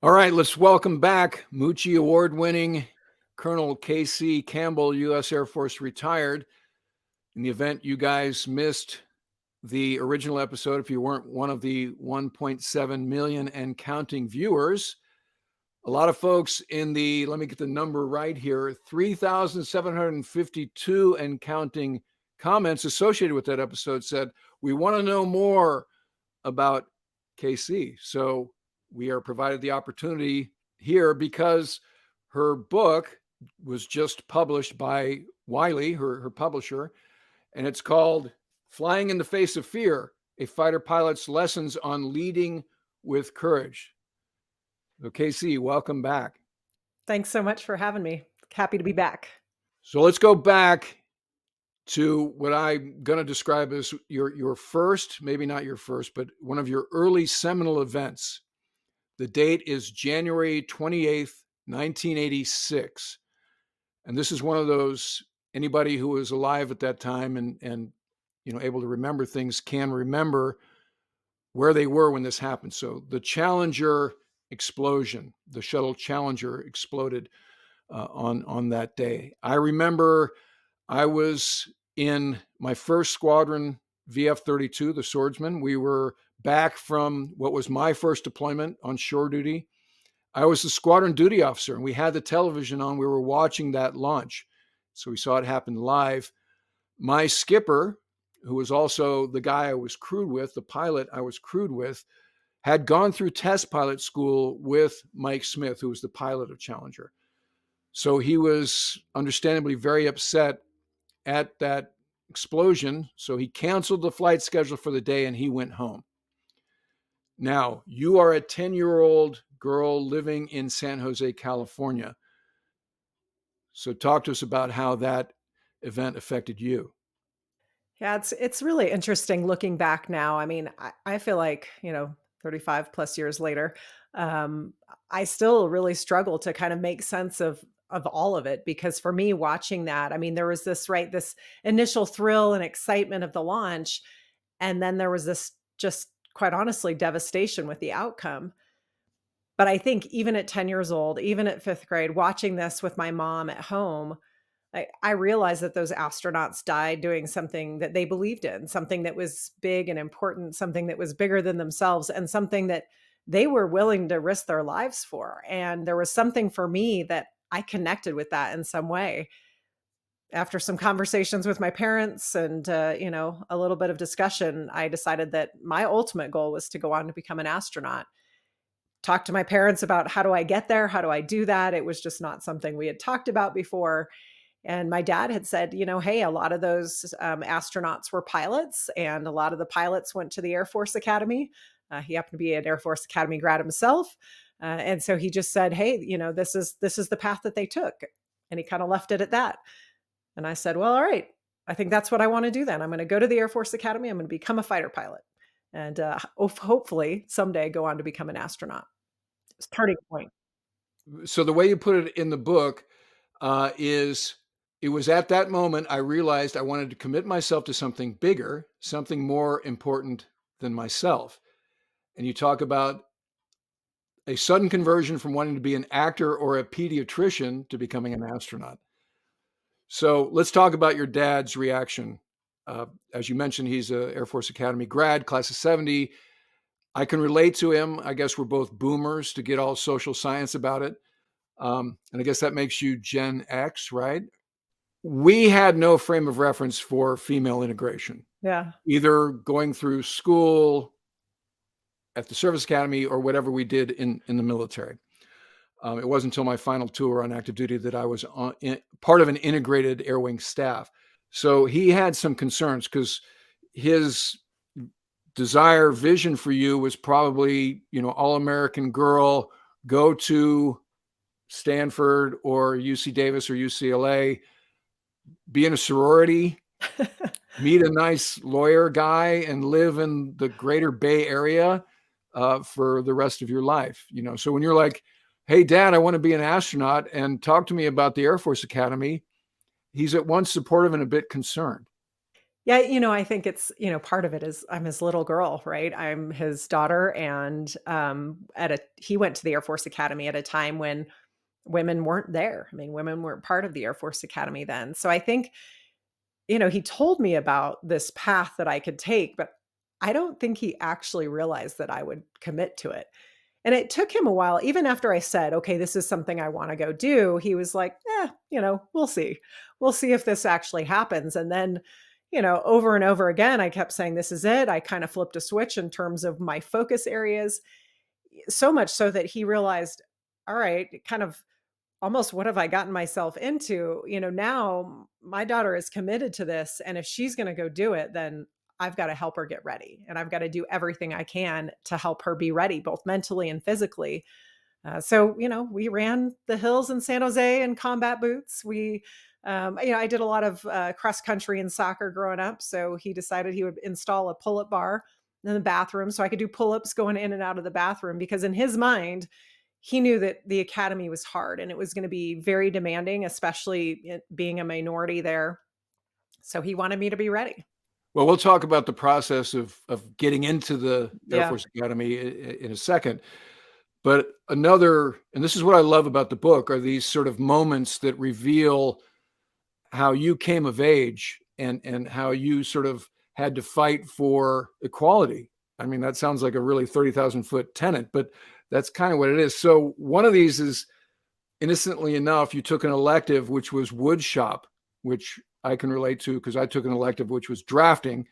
All right, let's welcome back Moochie Award-winning Colonel K.C. Campbell, U.S. Air Force retired. In the event you guys missed the original episode, if you weren't one of the 1.7 million and counting viewers, a lot of folks in the, let me get the number right here, 3,752 and counting comments associated with that episode said, we want to know more about KC. So we are provided the opportunity here because her book was just published by Wiley, her publisher, and it's called Flying in the Face of Fear, a Fighter Pilot's Lessons on Leading with Courage. So KC, welcome back. Thanks so much for having me. Happy to be back. So let's go back to what I'm going to describe as your first, maybe not your first, but one of your early seminal events. The date is January 28th, 1986. And this is one of those, anybody who was alive at that time and able to remember things can remember where they were when this happened. So the Challenger explosion, the shuttle Challenger exploded on that day. I remember I was in my first squadron, VF-32, the Swordsman. We were back from what was my first deployment on shore duty. I was the squadron duty officer, and we had the television on. We were watching that launch, so we saw it happen live. My skipper, who was also the guy I was crewed with, the pilot I was crewed with, had gone through test pilot school with Mike Smith, who was the pilot of Challenger. So he was understandably very upset at that explosion. So he canceled the flight schedule for the day and he went home. Now, you are a 10-year-old girl living in San Jose, California. So talk to us about how that event affected you. Yeah, it's really interesting looking back now. I mean, I feel like, 35 plus years later, I still really struggle to kind of make sense of all of it, because for me watching that, I mean, there was this initial thrill and excitement of the launch, and then there was this just quite honestly devastation with the outcome. But I think even at 10 years old, even at 5th grade, watching this with my mom at home, I realized that those astronauts died doing something that they believed in, something that was big and important, something that was bigger than themselves, and something that they were willing to risk their lives for. And there was something for me that I connected with that in some way. After some conversations with my parents and, a little bit of discussion, I decided that my ultimate goal was to go on to become an astronaut. Talked to my parents about, how do I get there? How do I do that? It was just not something we had talked about before. And my dad had said, hey, a lot of those astronauts were pilots, and a lot of the pilots went to the Air Force Academy. He happened to be an Air Force Academy grad himself. And so he just said, hey, this is the path that they took. And he kind of left it at that. And I said, well, all right, I think that's what I want to do then. I'm going to go to the Air Force Academy. I'm going to become a fighter pilot. And hopefully someday go on to become an astronaut. It's a turning point. So the way you put it in the book is, it was at that moment I realized I wanted to commit myself to something bigger, something more important than myself. And you talk about a sudden conversion from wanting to be an actor or a pediatrician to becoming an astronaut. So let's talk about your dad's reaction. As you mentioned, he's an Air Force Academy grad, class of 70. I can relate to him. I guess we're both boomers to get all social science about it. And I guess that makes you Gen X, right? We had no frame of reference for female integration. Yeah. Either going through school at the Service Academy or whatever we did in the military. It wasn't until my final tour on active duty that I was part of an integrated air wing staff. So he had some concerns because his vision for you was probably, all-American girl, go to Stanford or UC Davis or UCLA, be in a sorority, meet a nice lawyer guy, and live in the greater Bay Area for the rest of your life. So when you're like, hey, Dad, I want to be an astronaut and talk to me about the Air Force Academy, he's at once supportive and a bit concerned. Yeah, I think it's, part of it is I'm his little girl, right? I'm his daughter, and he went to the Air Force Academy at a time when women weren't there. I mean, women weren't part of the Air Force Academy then. So I think, he told me about this path that I could take, but I don't think he actually realized that I would commit to it. And it took him a while, even after I said, okay, this is something I want to go do. He was like, we'll see. We'll see if this actually happens. And then, over and over again, I kept saying, this is it. I kind of flipped a switch in terms of my focus areas, so much so that he realized, all right, kind of almost what have I gotten myself into? Now my daughter is committed to this. And if she's going to go do it, then I've got to help her get ready. And I've got to do everything I can to help her be ready, both mentally and physically. So, we ran the hills in San Jose in combat boots. I did a lot of cross country and soccer growing up. So he decided he would install a pull up bar in the bathroom so I could do pull ups going in and out of the bathroom, because in his mind, he knew that the academy was hard and it was going to be very demanding, especially being a minority there. So he wanted me to be ready. Well, we'll talk about the process of getting into the Air Yeah. Force Academy in a second. But another, and this is what I love about the book, are these sort of moments that reveal how you came of age and how you sort of had to fight for equality. I mean, that sounds like a really 30,000-foot tenet, but that's kind of what it is. So one of these is, innocently enough, you took an elective, which was wood shop, which I can relate to because I took an elective, which was drafting,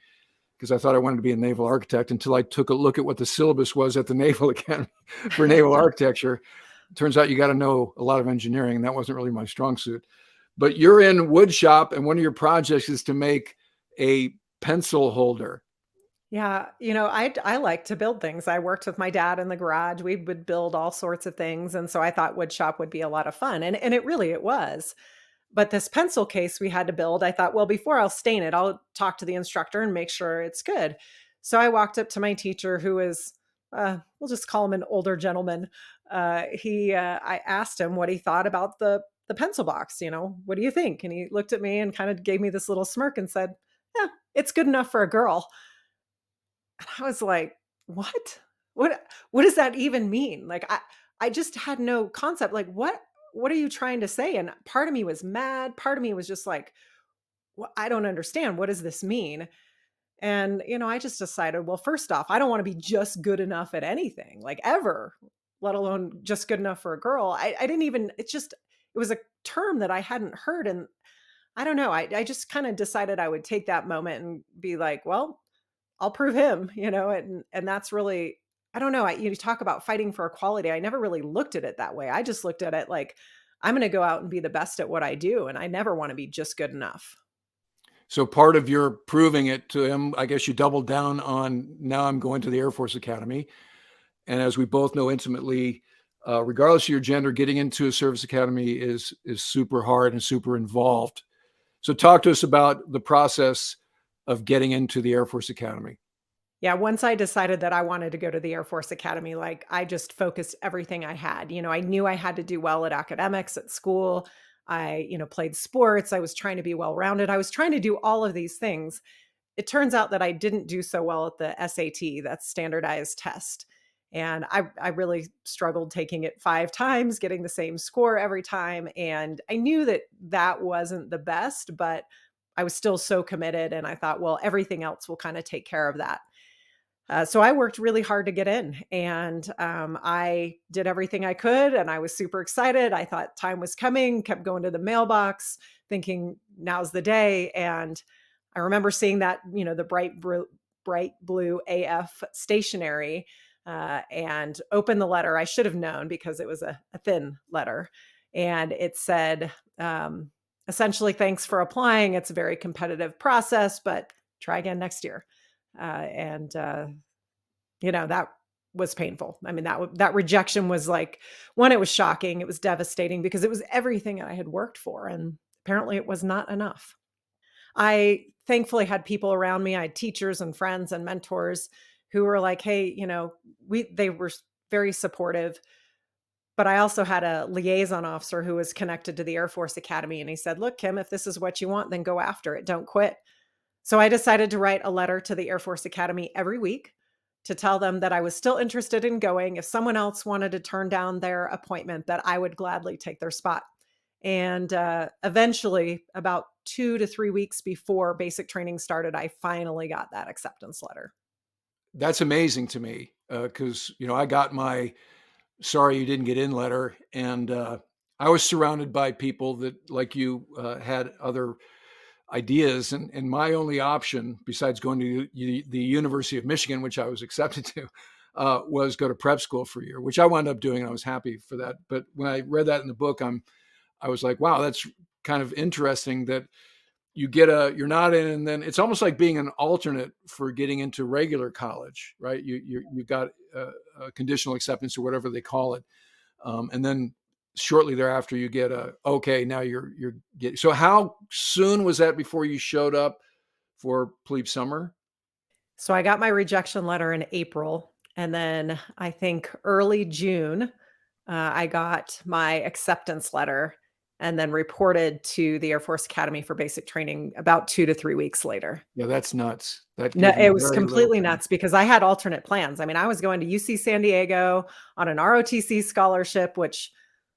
because I thought I wanted to be a naval architect until I took a look at what the syllabus was at the Naval Academy for naval architecture. Turns out you got to know a lot of engineering, and that wasn't really my strong suit. But you're in wood shop, and one of your projects is to make a pencil holder. Yeah, I like to build things. I worked with my dad in the garage. We would build all sorts of things, and so I thought wood shop would be a lot of fun, and it was. But this pencil case we had to build, I thought, well, before I'll stain it, I'll talk to the instructor and make sure it's good. So I walked up to my teacher, who is, we'll just call him an older gentleman. I asked him what he thought about the pencil box. What do you think? And he looked at me and kind of gave me this little smirk and said, "Yeah, it's good enough for a girl." And I was like, "What? What does that even mean?" Like I just had no concept. Like what are you trying to say? And part of me was mad, part of me was just like, "Well, I don't understand. What does this mean?" And I just decided, well, first off, I don't want to be just good enough at anything, like ever, let alone just good enough for a girl. I didn't even it was a term that I hadn't heard, and I don't know. I just kind of decided I would take that moment and be like, well, I'll prove him, and that's really, I don't know. You talk about fighting for equality. I never really looked at it that way. I just looked at it like I'm going to go out and be the best at what I do, and I never want to be just good enough. So part of your proving it to him, I guess you doubled down on, now I'm going to the Air Force Academy. And as we both know intimately, regardless of your gender, getting into a service academy is super hard and super involved. So talk to us about the process of getting into the Air Force Academy. Yeah, once I decided that I wanted to go to the Air Force Academy, like I just focused everything I had. I knew I had to do well at academics at school. I, played sports. I was trying to be well-rounded. I was trying to do all of these things. It turns out that I didn't do so well at the SAT, that's standardized test. And I really struggled taking it 5 times, getting the same score every time. And I knew that that wasn't the best, but I was still so committed. And I thought, well, everything else will kind of take care of that. So I worked really hard to get in, and I did everything I could, and I was super excited. I thought time was coming, kept going to the mailbox, thinking now's the day. And I remember seeing that, the bright blue AF stationery, and opened the letter. I should have known because it was a thin letter, and it said, essentially, thanks for applying. It's a very competitive process, but try again next year. And that was painful. I mean, that rejection was like, one, it was shocking, it was devastating because it was everything I had worked for, and apparently it was not enough. I thankfully had people around me. I had teachers and friends and mentors who were like, "Hey, they were very supportive." But I also had a liaison officer who was connected to the Air Force Academy, and he said, "Look, Kim, if this is what you want, then go after it. Don't quit." So I decided to write a letter to the Air Force Academy every week to tell them that I was still interested in going. If someone else wanted to turn down their appointment, that I would gladly take their spot. And eventually, about 2 to 3 weeks before basic training started, I finally got that acceptance letter. That's amazing to me, because I got my sorry you didn't get in letter, and I was surrounded by people that, like you, had other ideas, and my only option besides going to the University of Michigan, which I was accepted to, was go to prep school for a year, which I wound up doing, and I was happy for that. But when I read that in the book, I was like, wow, that's kind of interesting that you're not in, and then it's almost like being an alternate for getting into regular college, right? You've got a conditional acceptance or whatever they call it, and then shortly thereafter you get a okay, now you're getting. So how soon was that before you showed up for plebe summer? So I got my rejection letter in April. And then I think early June, I got my acceptance letter and then reported to the Air Force Academy for basic training about 2 to 3 weeks later. Yeah, that's nuts. That No, gives you it was very little completely time. nuts because I had alternate plans. I mean, I was going to UC San Diego on an ROTC scholarship, which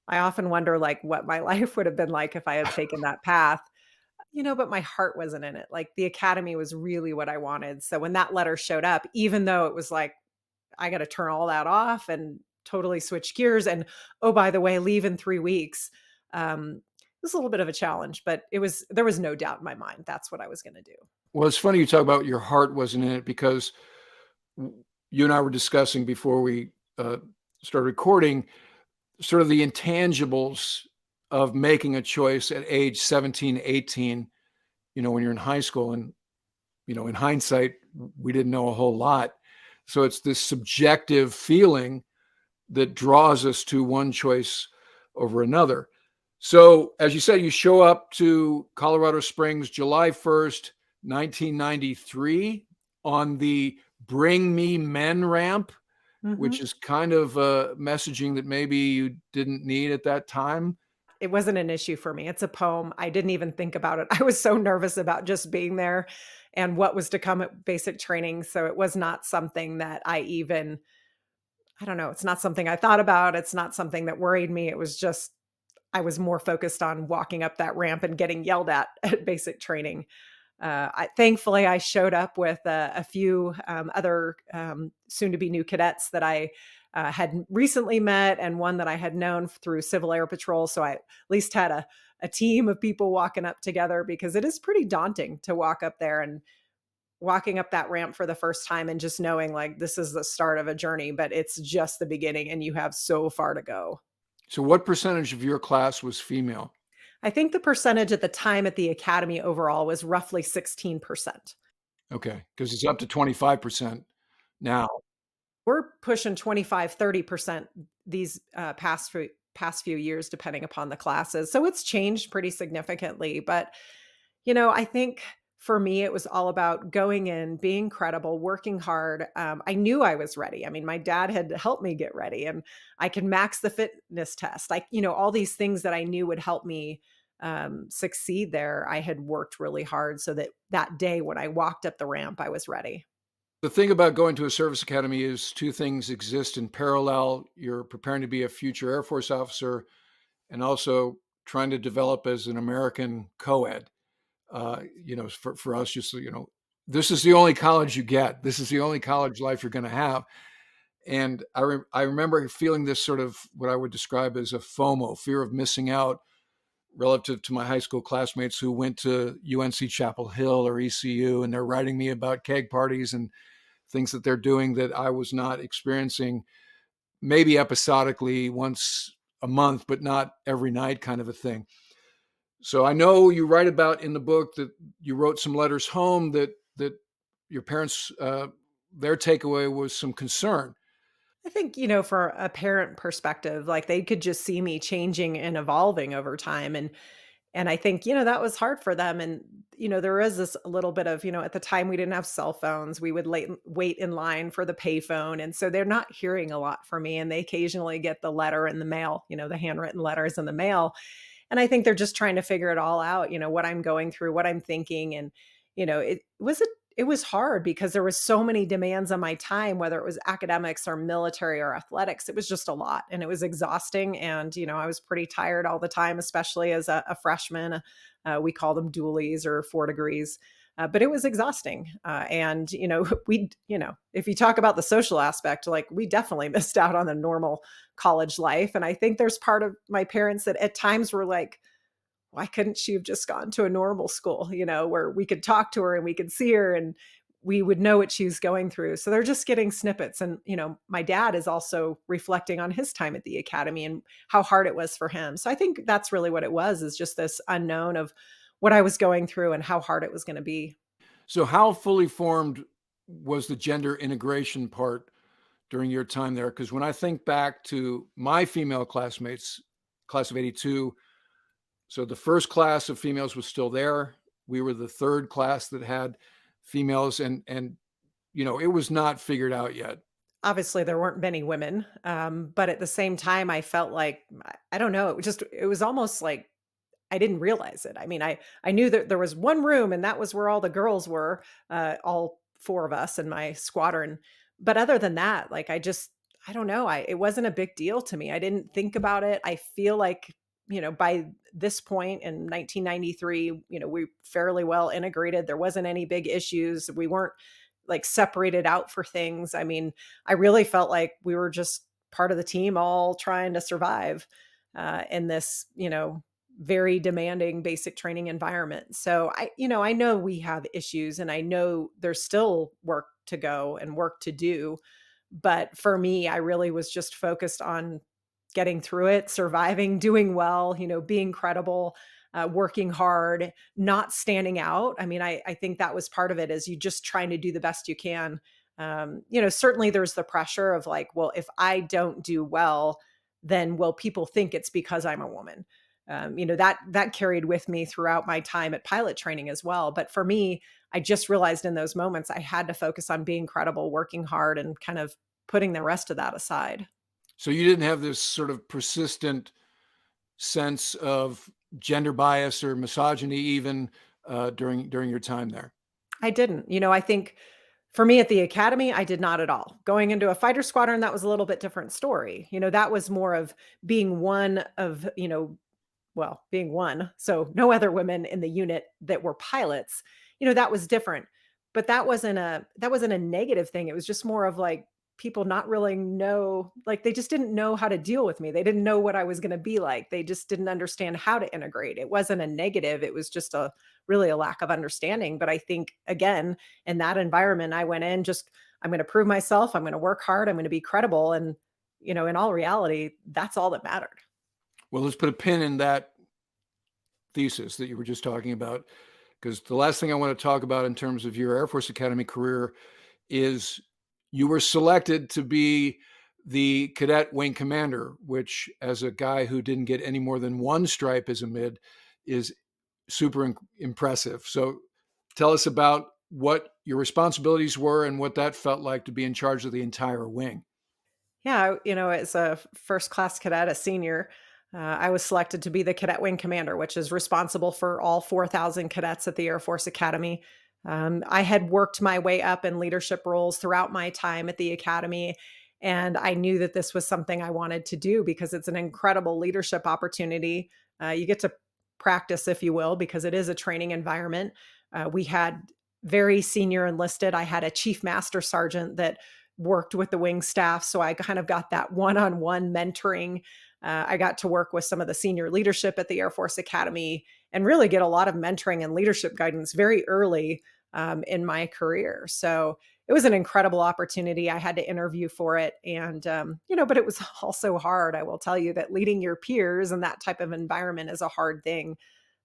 I often wonder like what my life would have been like if I had taken that path. But my heart wasn't in it. Like the academy was really what I wanted. So when that letter showed up, even though it was like I got to turn all that off and totally switch gears and oh by the way, leave in 3 weeks. It was a little bit of a challenge, but there was no doubt in my mind that's what I was going to do. Well, it's funny you talk about your heart wasn't in it, because you and I were discussing before we started recording sort of the intangibles of making a choice at age 17, 18, when you're in high school. And, in hindsight, we didn't know a whole lot. So it's this subjective feeling that draws us to one choice over another. So, as you said, you show up to Colorado Springs July 1st, 1993, on the Bring Me Men ramp, which Mhm. is kind of messaging that maybe you didn't need at that time. It wasn't an issue for me. It's a poem. I didn't even think about it. I was so nervous about just being there and what was to come at basic training. So it was not something that I don't know, it's not something I thought about. It's not something that worried me. It was just, I was more focused on walking up that ramp and getting yelled at at basic training. Thankfully, I showed up with a few other soon to be new cadets that I had recently met and one that I had known through Civil Air Patrol. So I at least had a team of people walking up together because it is pretty daunting to walk up there and walking up that ramp for the first time and just knowing like this is the start of a journey, but it's just the beginning and you have so far to go. So, what percentage of your class was female? I think the percentage at the time at the academy overall was roughly 16%. Okay, because it's up to 25% now. We're pushing 25-30% these past few years depending upon the classes. So it's changed pretty significantly, but I think for me it was all about going in, being credible, working hard. I knew I was ready. I mean, my dad had helped me get ready and I can max the fitness test. Like, all these things that I knew would help me succeed there. I had worked really hard so that that day when I walked up the ramp, I was ready. The thing about going to a service academy is two things exist in parallel. You're preparing to be a future Air Force officer, and also trying to develop as an American co-ed. For us, just this is the only college you get. This is the only college life you're going to have. And I remember feeling this sort of what I would describe as a FOMO, fear of missing out, relative to my high school classmates who went to UNC Chapel Hill or ECU, and they're writing me about keg parties and things that they're doing that I was not experiencing, maybe episodically once a month, but not every night, kind of a thing. So I know you write about in the book that you wrote some letters home that your parents, their takeaway was some concern. I think, for a parent perspective, like they could just see me changing and evolving over time. And I think, that was hard for them. And, there is this a little bit of, at the time we didn't have cell phones. We would wait in line for the payphone. And so they're not hearing a lot from me. And they occasionally get the letter in the mail, the handwritten letters in the mail. And I think they're just trying to figure it all out, what I'm going through, what I'm thinking. And it was hard because there was so many demands on my time, whether it was academics or military or athletics. It was just a lot and it was exhausting. And, I was pretty tired all the time, especially as a freshman. We call them dualies or 4 degrees. But it was exhausting. And, if you talk about the social aspect, like we definitely missed out on the normal college life. And I think there's part of my parents that at times were like, why couldn't she have just gone to a normal school, where we could talk to her and we could see her and we would know what she was going through. So they're just getting snippets. And, my dad is also reflecting on his time at the academy and how hard it was for him. So I think that's really what it was, is just this unknown of what I was going through and how hard it was going to be. So how fully formed was the gender integration part during your time there? Because when I think back to my female classmates, class of 82, so the first class of females was still there. We were the third class that had females, and it was not figured out yet. Obviously, there weren't many women, but at the same time, I felt like I don't know. It was almost like I didn't realize it. I mean, I knew that there was one room and that was where all the girls were, all 4 of us in my squadron. But other than that, like I don't know, it wasn't a big deal to me. I didn't think about it. I feel like, by this point in 1993, we fairly well integrated. There wasn't any big issues. We weren't like separated out for things. I mean, I really felt like we were just part of the team all trying to survive in this, very demanding basic training environment. So I know we have issues and I know there's still work to go and work to do. But for me, I really was just focused on getting through it, surviving, doing well, being credible, working hard, not standing out. I mean, I think that was part of it, is you just trying to do the best you can. Certainly there's the pressure of like, well, if I don't do well, then will people think it's because I'm a woman? That carried with me throughout my time at pilot training as well. But for me, I just realized in those moments I had to focus on being credible, working hard, and kind of putting the rest of that aside. So you didn't have this sort of persistent sense of gender bias or misogyny even during your time there. I didn't. I think for me at the academy, I did not at all. Going into a fighter squadron, that was a little bit different story. That was more of being one of, well, being one. So no other women in the unit that were pilots. That was different. But that wasn't a negative thing. It was just more of like people not really know, like they just didn't know how to deal with me. They didn't know what I was going to be like. They just didn't understand how to integrate. It wasn't a negative. It was just a really a lack of understanding. But I think again, in that environment, I went in just, I'm going to prove myself. I'm going to work hard. I'm going to be credible. And, in all reality, that's all that mattered. Well, let's put a pin in that thesis that you were just talking about, because the last thing I want to talk about in terms of your Air Force Academy career is you were selected to be the cadet wing commander, which, as a guy who didn't get any more than one stripe as a mid, is super impressive. So tell us about what your responsibilities were and what that felt like to be in charge of the entire wing. Yeah, as a first class cadet, a senior, I was selected to be the cadet wing commander, which is responsible for all 4,000 cadets at the Air Force Academy. I had worked my way up in leadership roles throughout my time at the academy, and I knew that this was something I wanted to do because it's an incredible leadership opportunity. You get to practice, if you will, because it is a training environment. We had very senior enlisted. I had a chief master sergeant that worked with the wing staff. So I kind of got that one on one mentoring. I got to work with some of the senior leadership at the Air Force Academy and really get a lot of mentoring and leadership guidance very early in my career. So it was an incredible opportunity. I had to interview for it. And, but it was also hard. I will tell you that leading your peers in that type of environment is a hard thing.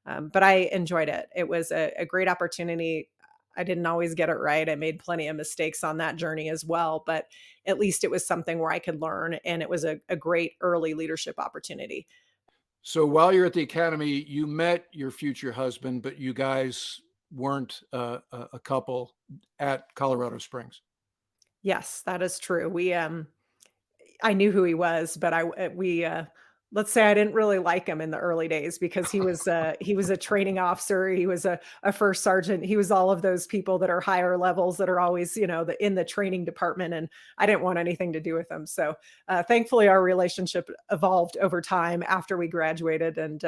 But I enjoyed it. It was a great opportunity. I didn't always get it right. I made plenty of mistakes on that journey as well, but at least it was something where I could learn. And it was a great early leadership opportunity. So while you're at the academy, you met your future husband, but you guys weren't a couple at Colorado Springs. Yes, that is true. I knew who he was, but we let's say I didn't really like him in the early days because he was a training officer, he was a first sergeant, he was all of those people that are higher levels that are always, in the training department, and I didn't want anything to do with him. So, thankfully, our relationship evolved over time after we graduated, and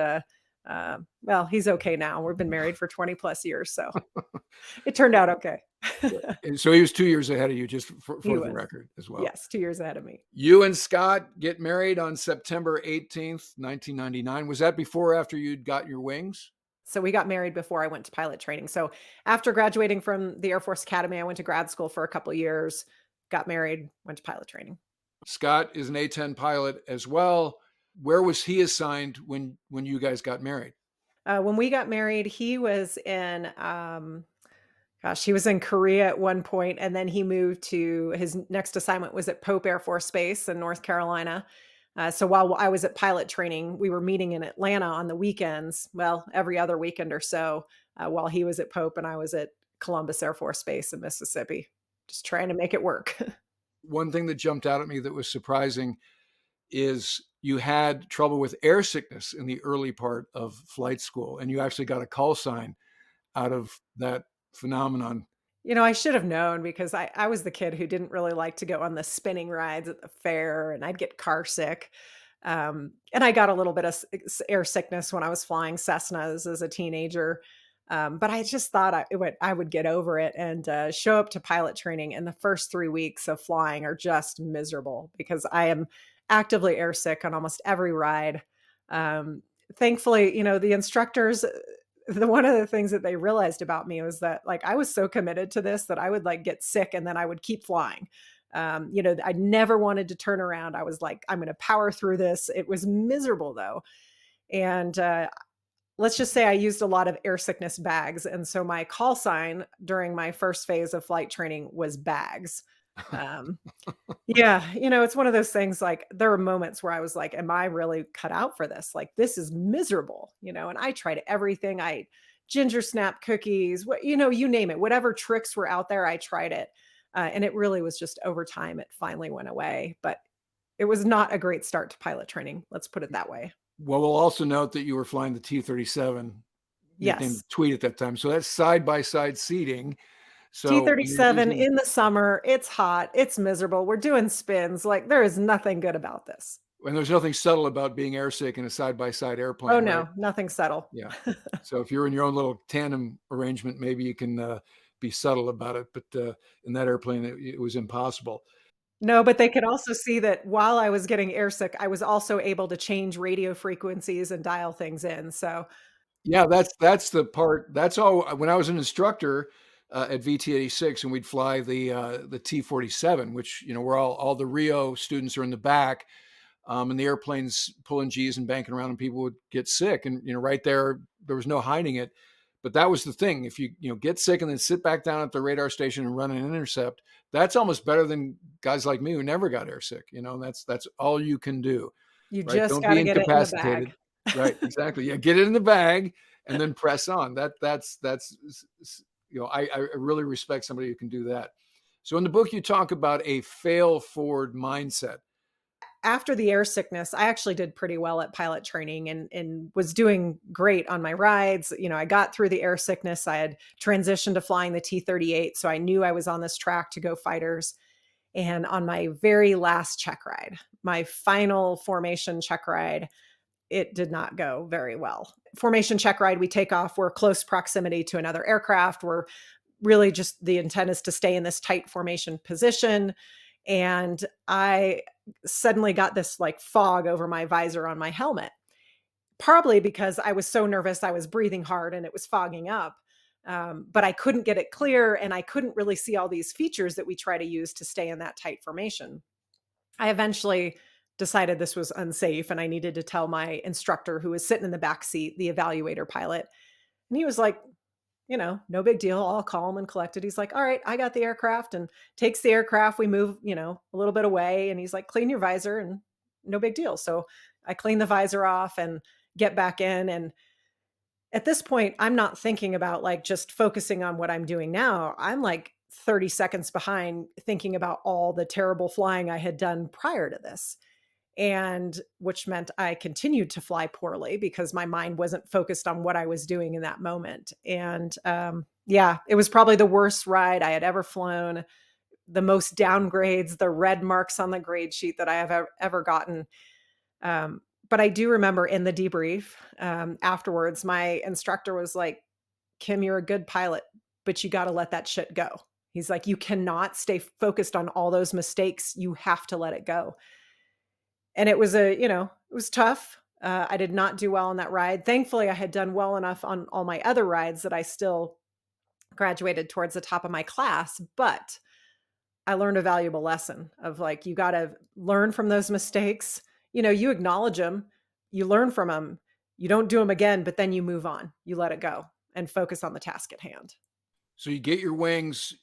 well, he's okay now. We've been married for 20 plus years, so it turned out okay. And so he was 2 years ahead of you, just He for the was, record as well. yes, 2 years ahead of me. You and Scott get married on September 18th, 1999. Was that before or after you'd got your wings? So we got married before I went to pilot training. So after graduating from the Air Force Academy, I went to grad school for a couple of years, got married, went to pilot training. Scott is an A-10 pilot as well. Where was he assigned when you guys got married? When we got married, he was in, gosh, he was in Korea at one point, and then he moved to his next assignment was at Pope Air Force Base in North Carolina. So while I was at pilot training, we were meeting in Atlanta on the weekends. Well, every other weekend or so, while he was at Pope and I was at Columbus Air Force Base in Mississippi, just trying to make it work. One thing that jumped out at me that was surprising is you had trouble with air sickness in the early part of flight school, and you actually got a call sign out of that phenomenon. I should have known because I was the kid who didn't really like to go on the spinning rides at the fair, and I'd get car sick. And I got a little bit of air sickness when I was flying Cessnas as a teenager. But I just thought I would get over it and show up to pilot training. And the first 3 weeks of flying are just miserable because I am actively airsick on almost every ride. Um, Thankfully, the instructors, one of the things that they realized about me was that like I was so committed to this that I would like get sick and then I would keep flying. I never wanted to turn around. I was like, I'm going to power through this. It was miserable though. And let's just say I used a lot of air sickness bags. And so my call sign during my first phase of flight training was bags. Um, yeah, it's one of those things like there were moments where I was like, am I really cut out for this? Like this is miserable, and I tried everything. I ginger snap cookies, you name it. Whatever tricks were out there, I tried it. And it really was just over time it finally went away, but it was not a great start to pilot training. Let's put it that way. Well, we'll also note that you were flying the T-37, nicknamed Yes. Tweet at that time. So that's side by side seating. So when you're T-37 using, in the summer, it's hot, it's miserable. We're doing spins. Like there is nothing good about this. and there's nothing subtle about being airsick in a side by side Oh airplane, right? no, nothing subtle. Yeah. So if you're in your own little tandem arrangement, maybe you can be subtle about it. But in that airplane, it was impossible. No, but they could also see that while I was getting airsick, I was also able to change radio frequencies and dial things in, so Yeah, that's the part. That's all. When I was an instructor at VT-86, and we'd fly the T-47, which where all the Rio students are in the back, and the airplane's pulling G's and banking around, and people would get sick, and right there was no hiding it. But that was the thing. If you get sick and then sit back down at the radar station and run an intercept, that's almost better than guys like me who never got airsick. That's all you can do, you right? just Don't be gotta get it in the incapacitated. bag. Right, exactly. Yeah, get it in the bag and then press on. That's I really respect somebody who can do that. So in the book, you talk about a fail forward mindset. After the air sickness, I actually did pretty well at pilot training and was doing great on my rides. I got through the air sickness. I had transitioned to flying the T-38, so I knew I was on this track to go fighters. And on my very last check ride, my final formation check ride, it did not go very well. Formation check ride, we take off, we're close proximity to another aircraft. We're really just the intent is to stay in this tight formation position. And I suddenly got this like fog over my visor on my helmet, probably because I was so nervous. I was breathing hard and it was fogging up. But I couldn't get it clear and I couldn't really see all these features that we try to use to stay in that tight formation. I eventually decided this was unsafe and I needed to tell my instructor who was sitting in the back seat, the evaluator pilot. And he was like, no big deal, all calm and collected. He's like, all right, I got the aircraft, and takes the aircraft. We move, a little bit away. And he's like, clean your visor, and no big deal. So I clean the visor off and get back in. And at this point, I'm not thinking about like just focusing on what I'm doing now. I'm like 30 seconds behind thinking about all the terrible flying I had done prior to this. and which meant I continued to fly poorly because my mind wasn't focused on what I was doing in that moment. And yeah, it was probably the worst ride I had ever flown, the most downgrades, the red marks on the grade sheet that I have ever gotten. But I do remember in the debrief afterwards, my instructor was like, Kim, you're a good pilot, but you got to let that shit go. He's like, you cannot stay focused on all those mistakes. You have to let it go. And it was it was tough. I did not do well on that ride. Thankfully, I had done well enough on all my other rides that I still graduated towards the top of my class. But I learned a valuable lesson of like, you got to learn from those mistakes. You acknowledge them, you learn from them, you don't do them again, but then you move on, you let it go and focus on the task at hand. So you get your wings.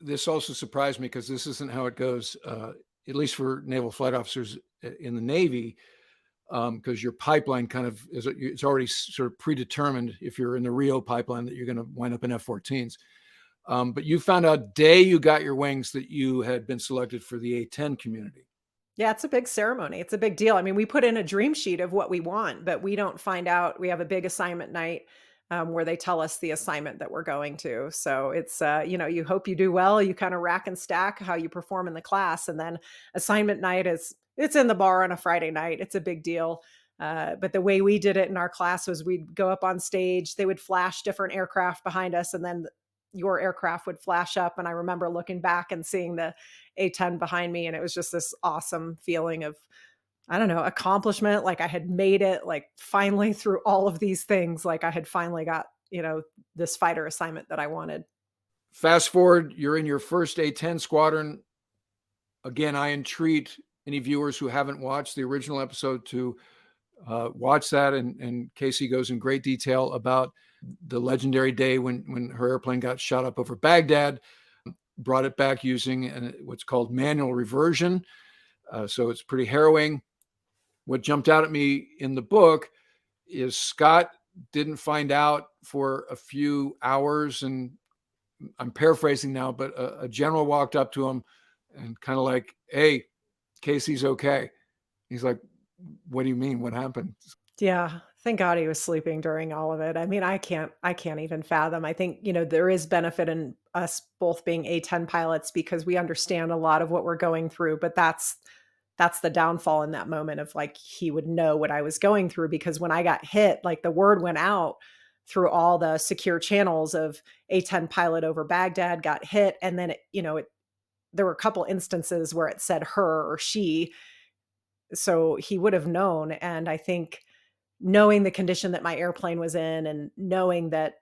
This also surprised me because this isn't how it goes, at least for naval flight officers in the Navy, because your pipeline kind of it's already sort of predetermined if you're in the Rio pipeline that you're going to wind up in F-14s. But you found out day you got your wings that you had been selected for the A-10 community. Yeah, it's a big ceremony. It's a big deal. I mean, we put in a dream sheet of what we want, but we don't find out. We have a big assignment night where they tell us the assignment that we're going to. So it's, you hope you do well. You kind of rack and stack how you perform in the class. And then assignment night it's in the bar on a Friday night. It's a big deal. But the way we did it in our class was we'd go up on stage, they would flash different aircraft behind us, and then your aircraft would flash up. And I remember looking back and seeing the A-10 behind me. And it was just this awesome feeling of, I don't know, accomplishment. Like I had made it, like finally through all of these things, like I had finally got, this fighter assignment that I wanted. Fast forward, you're in your first A-10 squadron. Again, I entreat any viewers who haven't watched the original episode to watch that. And Casey goes in great detail about the legendary day when her airplane got shot up over Baghdad, brought it back using what's called manual reversion. So it's pretty harrowing. What jumped out at me in the book is Scott didn't find out for a few hours, and I'm paraphrasing now, but a general walked up to him and kind of like, "Hey, Casey's okay." He's like, "What do you mean? What happened?" Yeah. Thank God he was sleeping during all of it. I mean, I can't even fathom. I think, there is benefit in us both being A-10 pilots because we understand a lot of what we're going through, but that's the downfall in that moment of like, he would know what I was going through because when I got hit, like the word went out through all the secure channels of A-10 pilot over Baghdad got hit. And then there were a couple instances where it said her or she. So he would have known. And I think knowing the condition that my airplane was in and knowing that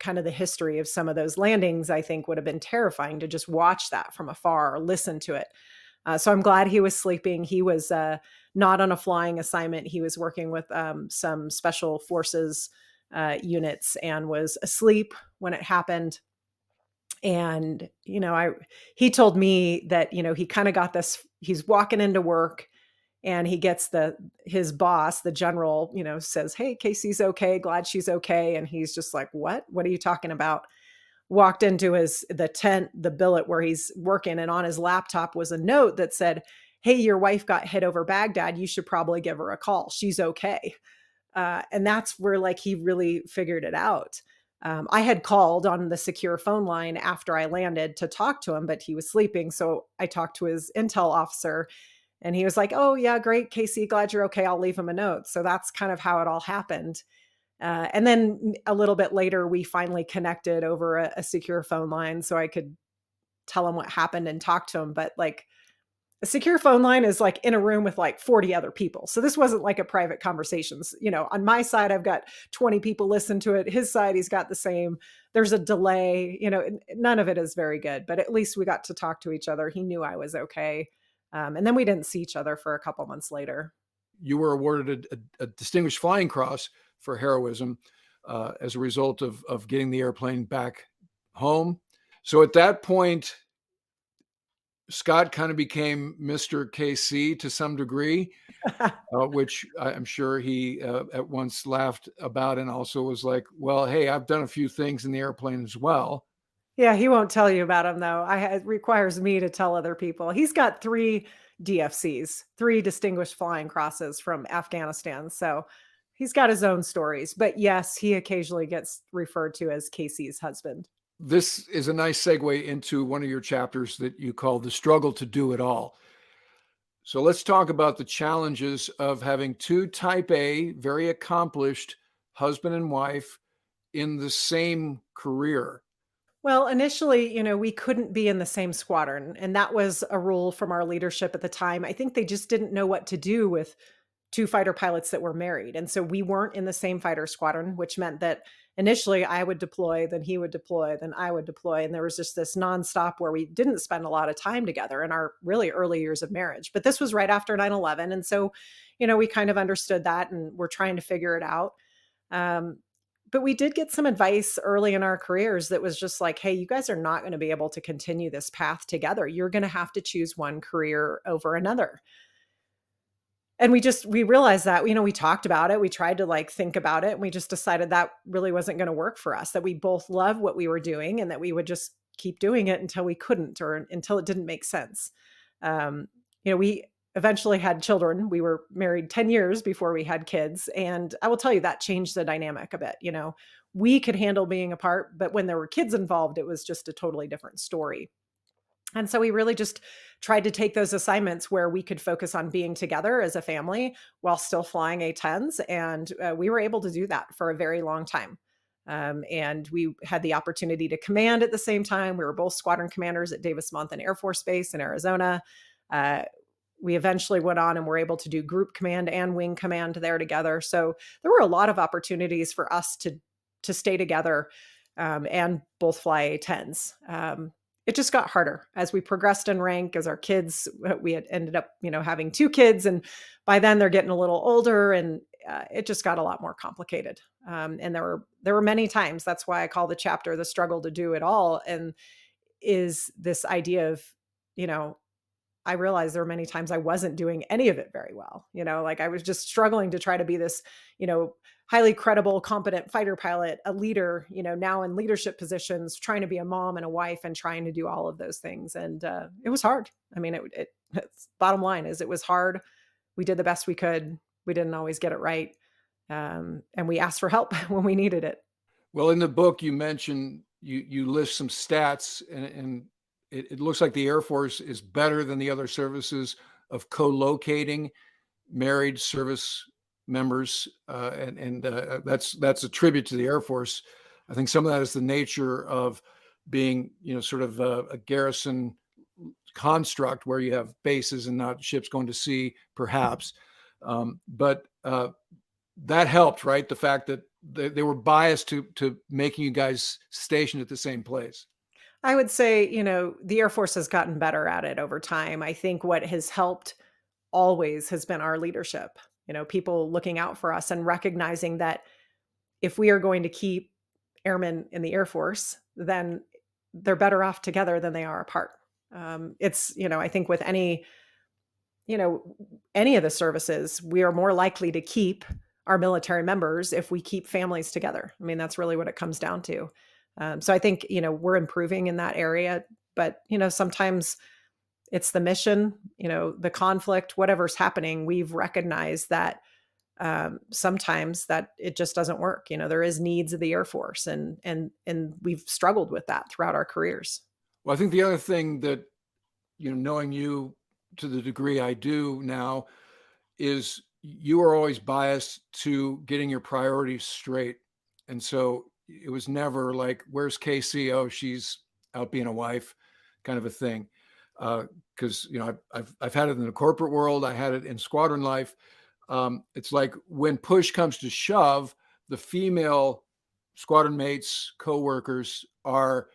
kind of the history of some of those landings, I think would have been terrifying to just watch that from afar or listen to it. So I'm glad he was sleeping. He was not on a flying assignment. He was working with some special forces units and was asleep when it happened. And, he told me that, he kind of got this, he's walking into work and he gets his boss, the general, says, "Hey, Casey's okay. Glad she's okay." And he's just like, "What are you talking about?" Walked into the tent, the billet where he's working, and on his laptop was a note that said, "Hey, your wife got hit over Baghdad. You should probably give her a call. She's okay." And that's where like he really figured it out. I had called on the secure phone line after I landed to talk to him, but he was sleeping. So I talked to his intel officer and he was like, "Oh, yeah, great, Casey. Glad you're okay. I'll leave him a note." So that's kind of how it all happened. And then a little bit later, we finally connected over a secure phone line so I could tell him what happened and talk to him. But like a secure phone line is like in a room with like 40 other people. So this wasn't like a private conversations. On my side, I've got 20 people listen to it. His side, he's got the same. There's a delay, none of it is very good, but at least we got to talk to each other. He knew I was okay. And then we didn't see each other for a couple months later. You were awarded a Distinguished Flying Cross for heroism as a result of getting the airplane back home. So at that point, Scott kind of became Mr. KC to some degree, which I'm sure he at once laughed about and also was like, "Well, hey, I've done a few things in the airplane as well." Yeah, he won't tell you about him though. It requires me to tell other people. He's got 3 DFCs, 3 distinguished flying crosses from Afghanistan. So he's got his own stories. But yes, he occasionally gets referred to as Casey's husband. This is a nice segue into one of your chapters that you call The Struggle to Do It All. So let's talk about the challenges of having two type A, very accomplished husband and wife in the same career. Well, initially, we couldn't be in the same squadron, and that was a rule from our leadership at the time. I think they just didn't know what to do with 2 fighter pilots that were married, and so we weren't in the same fighter squadron, which meant that initially I would deploy, then he would deploy, then I would deploy, and there was just this nonstop where we didn't spend a lot of time together in our really early years of marriage. But this was right after 9/11, and so, we kind of understood that, and we're trying to figure it out. Um, but we did get some advice early in our careers that was just like, hey, you guys are not going to be able to continue this path together. You're going to have to choose one career over another. And we realized that, we talked about it. We tried to like think about it. And we just decided that really wasn't going to work for us, that we both love what we were doing and that we would just keep doing it until we couldn't or until it didn't make sense. We eventually had children. We were married 10 years before we had kids. And I will tell you that changed the dynamic a bit. We could handle being apart, but when there were kids involved, it was just a totally different story. And so we really just tried to take those assignments where we could focus on being together as a family while still flying A-10s. And we were able to do that for a very long time. And we had the opportunity to command at the same time. We were both squadron commanders at Davis-Monthan Air Force Base in Arizona. We eventually went on and were able to do group command and wing command there together. So there were a lot of opportunities for us to stay together and both fly A-10s. It just got harder as we progressed in rank, as our kids, we had ended up, having 2 kids. And by then they're getting a little older and it just got a lot more complicated. And there were many times, that's why I call the chapter The Struggle to Do It All. And is this idea of, I realized there were many times I wasn't doing any of it very well. Like I was just struggling to try to be this, highly credible, competent fighter pilot, a leader, now in leadership positions, trying to be a mom and a wife and trying to do all of those things. And it was hard. I mean, it's bottom line is it was hard. We did the best we could. We didn't always get it right. And we asked for help when we needed it. Well, in the book, you mentioned you list some stats, and it looks like the Air Force is better than the other services of co-locating married service members, and that's a tribute to the Air Force. I think some of that is the nature of being, sort of a garrison construct where you have bases and not ships going to sea, perhaps. But that helped, right? The fact that they were biased to making you guys stationed at the same place. I would say, the Air Force has gotten better at it over time. I think what has helped always has been our leadership, people looking out for us and recognizing that if we are going to keep airmen in the Air Force, then they're better off together than they are apart. I think with any of the services, we are more likely to keep our military members if we keep families together. I mean, that's really what it comes down to. So I think, we're improving in that area, but, sometimes it's the mission, the conflict, whatever's happening. We've recognized that sometimes that it just doesn't work. There is needs of the Air Force and we've struggled with that throughout our careers. Well, I think the other thing that, knowing you to the degree I do now, is you are always biased to getting your priorities straight. And so it was never like, where's Casey? Oh, she's out being a wife, kind of a thing. Because I've had it in the corporate world, I had it in squadron life. It's like when push comes to shove, the female squadron mates, coworkers are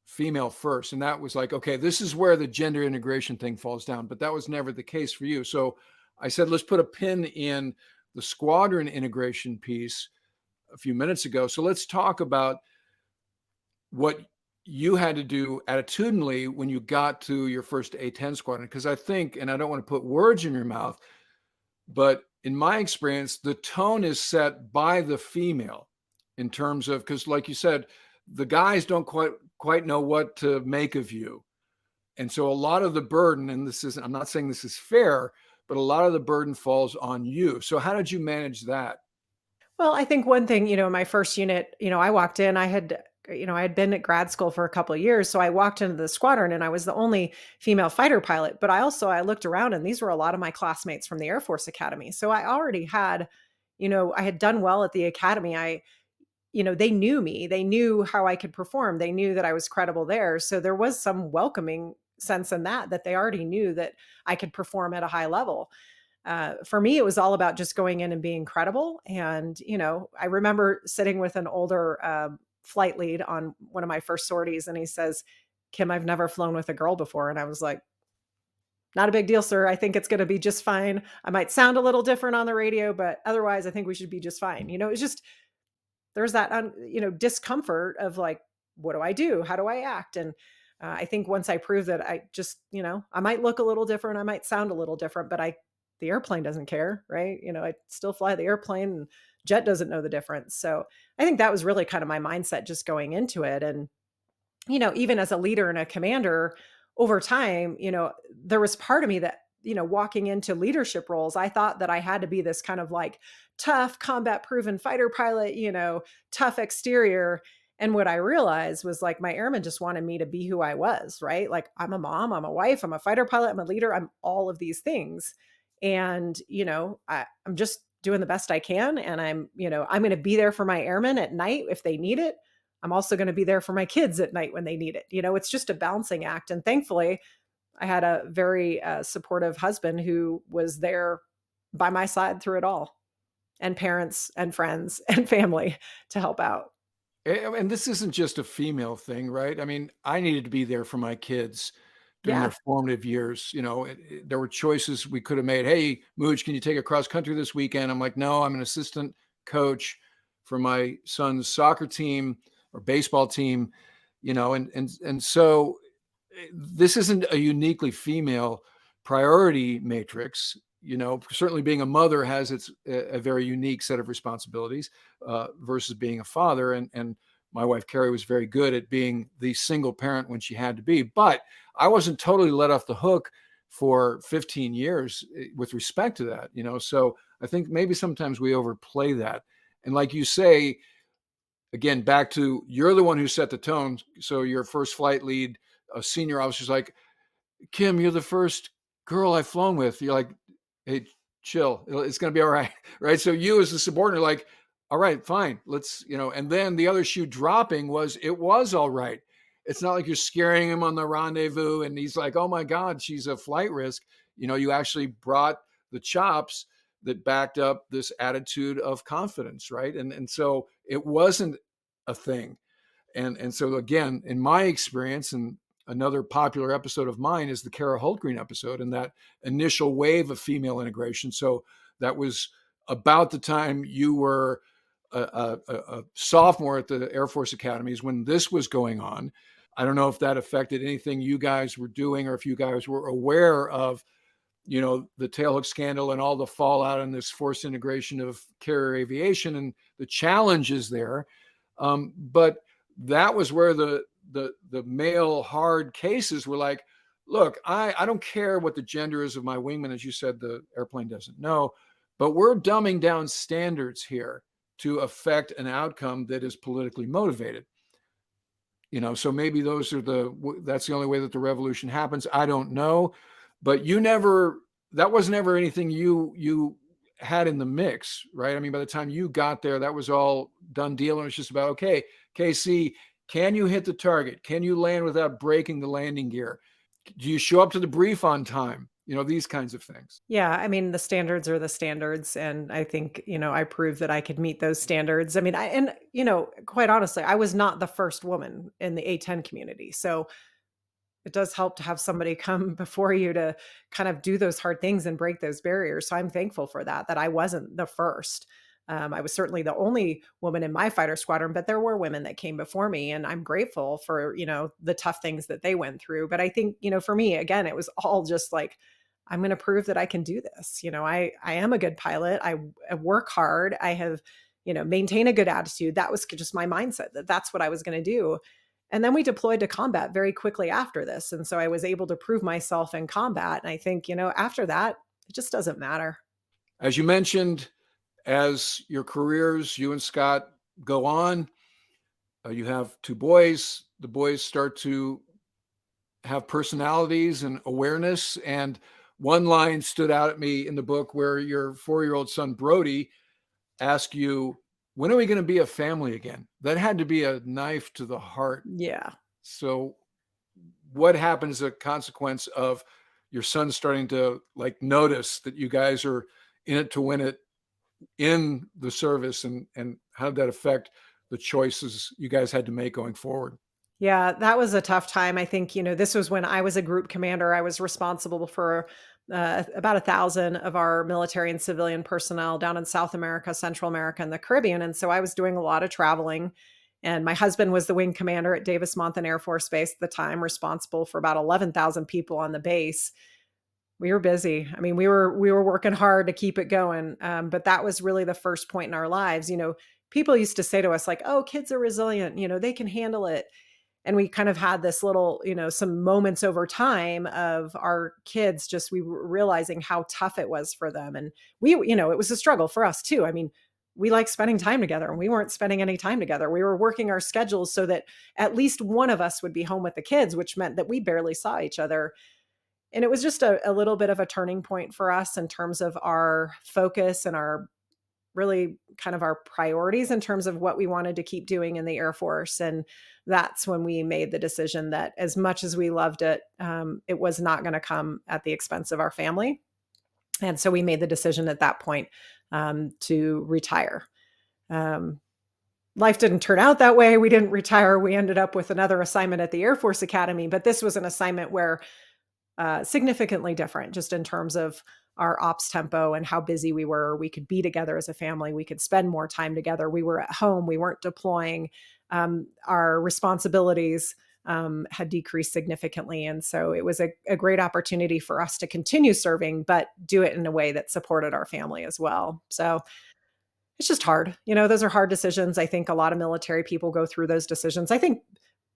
female first, and that was like, okay, this is where the gender integration thing falls down. But that was never the case for you. So I said, let's put a pin in the squadron integration piece a few minutes ago. So let's talk about what you had to do attitudinally when you got to your first A-10 squadron. Because I think, and I don't want to put words in your mouth, but in my experience, the tone is set by the female in terms of, because like you said, the guys don't quite know what to make of you. And so a lot of the burden, and this isn't, I'm not saying this is fair, but a lot of the burden falls on you. So how did you manage that? Well, I think one thing, my first unit, I walked in, I had been at grad school for a couple of years. So I walked into the squadron and I was the only female fighter pilot. But I looked around and these were a lot of my classmates from the Air Force Academy. So I already had, I had done well at the academy. They knew me, they knew how I could perform, they knew that I was credible there. So there was some welcoming sense in that they already knew that I could perform at a high level. For me, it was all about just going in and being credible. And, I remember sitting with an older flight lead on one of my first sorties, and he says, "Kim, I've never flown with a girl before." And I was like, "Not a big deal, sir. I think it's going to be just fine. I might sound a little different on the radio, but otherwise, I think we should be just fine." It's just, there's that, discomfort of like, what do I do? How do I act? And I think once I prove that I just, I might look a little different, I might sound a little different, but the airplane doesn't care, right? I still fly the airplane and jet doesn't know the difference. So I think that was really kind of my mindset just going into it. And even as a leader and a commander over time, there was part of me that, walking into leadership roles, I thought that I had to be this kind of like tough, combat proven fighter pilot, tough exterior. And what I realized was like my airmen just wanted me to be who I was, right? Like I'm a mom, I'm a wife, I'm a fighter pilot, I'm a leader, I'm all of these things. And, I'm just doing the best I can. And I'm going to be there for my airmen at night if they need it. I'm also going to be there for my kids at night when they need it. It's just a balancing act. And thankfully, I had a very supportive husband who was there by my side through it all, and parents and friends and family to help out. And this isn't just a female thing, right? I mean, I needed to be there for my kids during their Yeah. formative years. There were choices we could have made. Hey, Mooch, can you take a cross country this weekend? I'm like, no, I'm an assistant coach for my son's soccer team or baseball team, and so this isn't a uniquely female priority matrix. Certainly being a mother has a very unique set of responsibilities versus being a father. And my wife Carrie was very good at being the single parent when she had to be. But I wasn't totally let off the hook for 15 years with respect to that. So I think maybe sometimes we overplay that. And like you say, again, back to you're the one who set the tone. So your first flight lead, a senior officer's like, Kim, you're the first girl I've flown with. You're like, hey, chill. It's going to be all right. Right. So you as the subordinate, like, all right, fine. Let's, and then the other shoe dropping was, it was all right. It's not like you're scaring him on the rendezvous and he's like, oh my God, she's a flight risk. You actually brought the chops that backed up this attitude of confidence. Right. And so it wasn't a thing. And so again, in my experience, and another popular episode of mine is the Carroll Hultgreen episode and that initial wave of female integration. So that was about the time you were a sophomore at the Air Force Academies when this was going on. I don't know if that affected anything you guys were doing or if you guys were aware of, the tailhook scandal and all the fallout and this forced integration of carrier aviation and the challenges there. But that was where the male hard cases were like, look, I don't care what the gender is of my wingman, as you said, the airplane doesn't know, but we're dumbing down standards here to affect an outcome that is politically motivated. So maybe that's the only way that the revolution happens. I don't know, but that was never anything you had in the mix, right? I mean, by the time you got there, that was all done deal. And it's just about, okay, KC, can you hit the target? Can you land without breaking the landing gear? Do you show up to the brief on time? These kinds of things. Yeah, I mean, the standards are the standards, and I think, I proved that I could meet those standards. I mean, quite honestly, I was not the first woman in the A-10 community, so it does help to have somebody come before you to kind of do those hard things and break those barriers. So I'm thankful for that I wasn't the first. I was certainly the only woman in my fighter squadron, but there were women that came before me, and I'm grateful for, the tough things that they went through. But I think, for me, again, it was all just like, I'm going to prove that I can do this. I am a good pilot. I work hard. I have, maintain a good attitude. That was just my mindset, that's what I was going to do. And then we deployed to combat very quickly after this. And so I was able to prove myself in combat. And I think, after that, it just doesn't matter. As you mentioned, as your careers, you and Scott, go on, you have two boys. The boys start to have personalities and awareness. And one line stood out at me in the book where your 4-year-old son, Brody, asked you, when are we going to be a family again? That had to be a knife to the heart. Yeah. So, what happens as a consequence of your son starting to notice that you guys are in it to win it in the service, and how did that affect the choices you guys had to make going forward? Yeah, that was a tough time. I think, this was when I was a group commander. I was responsible for about 1,000 of our military and civilian personnel down in South America, Central America, and the Caribbean. And so I was doing a lot of traveling. And my husband was the wing commander at Davis Monthan Air Force Base at the time, responsible for about 11,000 people on the base. We were busy. I mean, we were working hard to keep it going. But that was really the first point in our lives. People used to say to us like, "Oh, kids are resilient. They can handle it." And we kind of had this little, some moments over time of our kids just we were realizing how tough it was for them. And it was a struggle for us too. I mean, we like spending time together and we weren't spending any time together. We were working our schedules so that at least one of us would be home with the kids, which meant that we barely saw each other. And it was just a little bit of a turning point for us in terms of our focus and our really kind of our priorities in terms of what we wanted to keep doing in the Air Force. And that's when we made the decision that as much as we loved it, it was not going to come at the expense of our family. And so we made the decision at that point to retire. Um, Life didn't turn out that way. We didn't retire. We ended up with another assignment at the Air Force Academy, but this was an assignment where significantly different just in terms of our ops tempo and how busy we were. We could be together as a family. We could spend more time together. We were at home. We weren't deploying. Our responsibilities had decreased significantly. And so it was a great opportunity for us to continue serving, but do it in a way that supported our family as well. So it's just hard. Those are hard decisions. I think a lot of military people go through those decisions. I think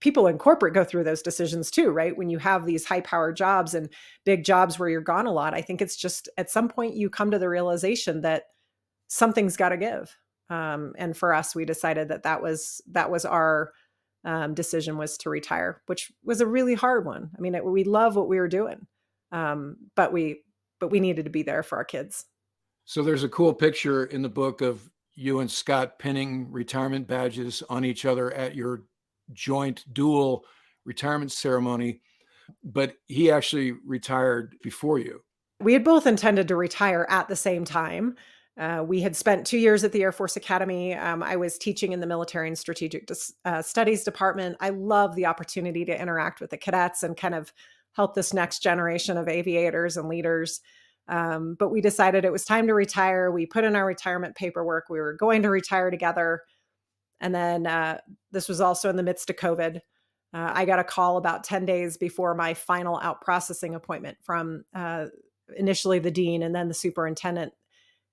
people in corporate go through those decisions too, right? When you have these high powered jobs and big jobs where you're gone a lot, I think it's just at some point you come to the realization that something's got to give. And for us, we decided that was our decision was to retire, which was a really hard one. I mean, we love what we were doing, but we needed to be there for our kids. So there's a cool picture in the book of you and Scott pinning retirement badges on each other at your joint dual retirement ceremony, but he actually retired before you. We had both intended to retire at the same time. We had spent 2 years at the Air Force Academy. I was teaching in the Military and Strategic Studies Department. I love the opportunity to interact with the cadets and kind of help this next generation of aviators and leaders. But we decided it was time to retire. We put in our retirement paperwork. We were going to retire together. And then this was also in the midst of COVID. I got a call about 10 days before my final out processing appointment from initially the dean and then the superintendent.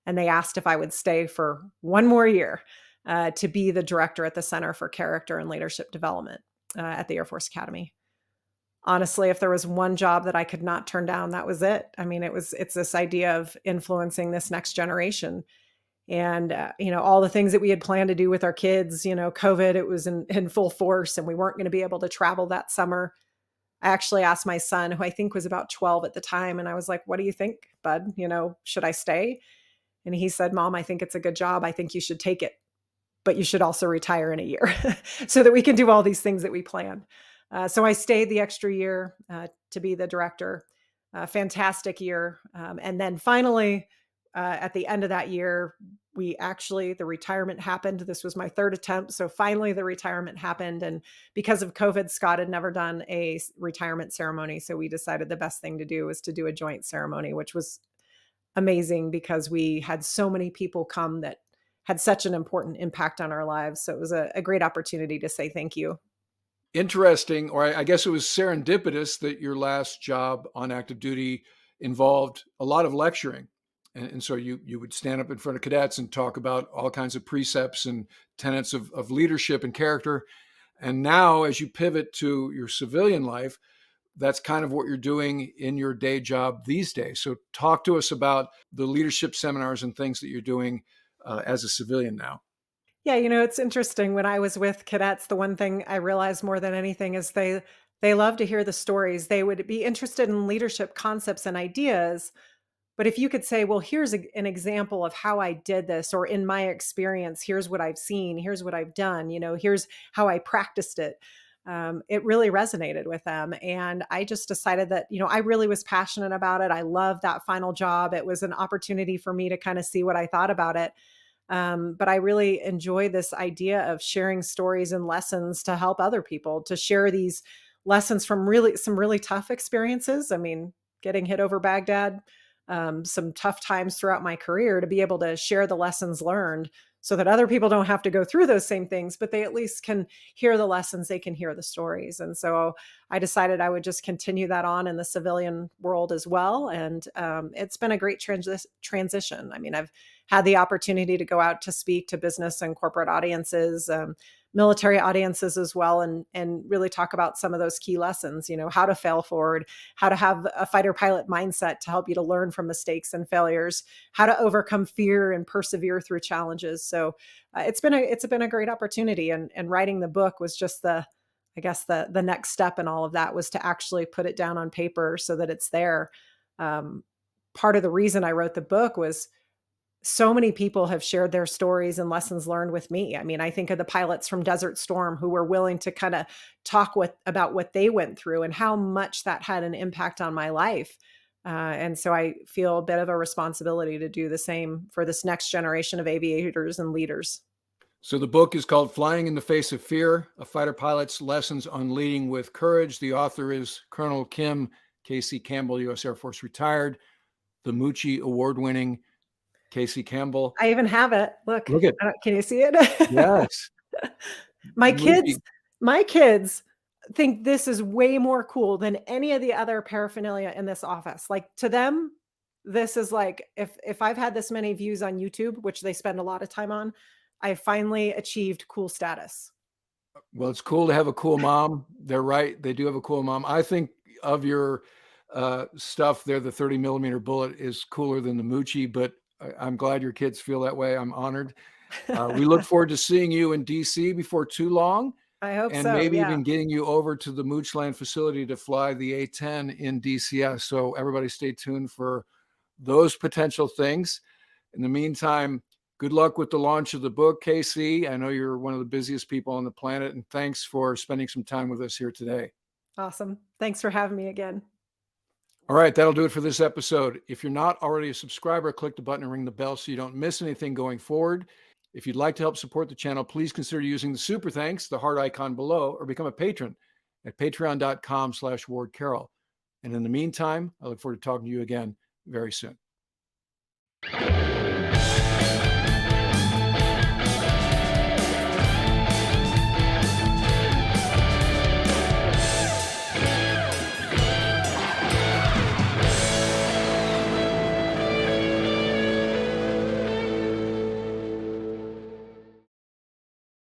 And they asked if I would stay for one more year to be the director at the Center for Character and Leadership Development at the Air Force Academy. Honestly, if there was one job that I could not turn down, that was it. I mean, it's this idea of influencing this next generation. And, all the things that we had planned to do with our kids, COVID, it was in full force and we weren't going to be able to travel that summer. I actually asked my son, who I think was about 12 at the time, and I was like, "What do you think, bud? Should I stay?" And he said, "Mom, I think it's a good job. I think you should take it, but you should also retire in a year so that we can do all these things that we planned." So I stayed the extra year to be the director. Fantastic year. And then finally, at the end of that year, the retirement happened. This was my third attempt. So finally the retirement happened. And because of COVID, Scott had never done a retirement ceremony. So we decided the best thing to do was to do a joint ceremony, which was amazing because we had so many people come that had such an important impact on our lives. So it was a great opportunity to say thank you. Interesting, or I guess it was serendipitous that your last job on active duty involved a lot of lecturing. And so you would stand up in front of cadets and talk about all kinds of precepts and tenets of leadership and character. And now, as you pivot to your civilian life, that's kind of what you're doing in your day job these days. So, talk to us about the leadership seminars and things that you're doing as a civilian now. Yeah, it's interesting. When I was with cadets, the one thing I realized more than anything is they love to hear the stories. They would be interested in leadership concepts and ideas, but if you could say, "Well, here's an example of how I did this," or "In my experience, here's what I've seen, here's what I've done, here's how I practiced it." It really resonated with them. And I just decided that, I really was passionate about it. I loved that final job. It was an opportunity for me to kind of see what I thought about it. But I really enjoy this idea of sharing stories and lessons to help other people, to share these lessons from some really tough experiences. I mean, getting hit over Baghdad, some tough times throughout my career, to be able to share the lessons learned so that other people don't have to go through those same things, but they at least can hear the lessons, they can hear the stories. And so I decided I would just continue that on in the civilian world as well. And it's been a great transition. I mean, I've had the opportunity to go out to speak to business and corporate audiences, military audiences as well, and really talk about some of those key lessons, how to fail forward, how to have a fighter pilot mindset to help you to learn from mistakes and failures, how to overcome fear and persevere through challenges. So it's been a great opportunity, and writing the book was just the next step in all of that, was to actually put it down on paper so that it's there. Um, Part of the reason I wrote the book was so many people have shared their stories and lessons learned with me. I mean, I think of the pilots from Desert Storm who were willing to kind of talk about what they went through and how much that had an impact on my life. And so I feel a bit of a responsibility to do the same for this next generation of aviators and leaders. So the book is called Flying in the Face of Fear, A Fighter Pilot's Lessons on Leading with Courage. The author is Colonel Kim Casey Campbell, U.S. Air Force retired, the Moochie award-winning Casey Campbell. I even have it. Look, Look at, can you see it? yes, My the kids Moochie. my kids think this is way more cool than any of the other paraphernalia in this office. Like, to them, this is like, if I've had this many views on YouTube, which they spend a lot of time on, I finally achieved cool status. Well, it's cool to have a cool mom. They're right. They do have a cool mom. I think of your stuff there, the 30 millimeter bullet is cooler than the Moochie, but I'm glad your kids feel that way. I'm honored. We look forward to seeing you in DC before too long, I hope and so, maybe yeah. even getting you over to the Moochland facility to fly the A-10 in DCS. So everybody stay tuned for those potential things. In the meantime, good luck with the launch of the book, Casey. I know you're one of the busiest people on the planet, and thanks for spending some time with us here today. Awesome. Thanks for having me again. All right, that'll do it for this episode. If you're not already a subscriber, click the button and ring the bell so you don't miss anything going forward. If you'd like to help support the channel, please consider using the super thanks, the heart icon below, or become a patron at patreon.com/Ward Carroll. And in the meantime, I look forward to talking to you again very soon.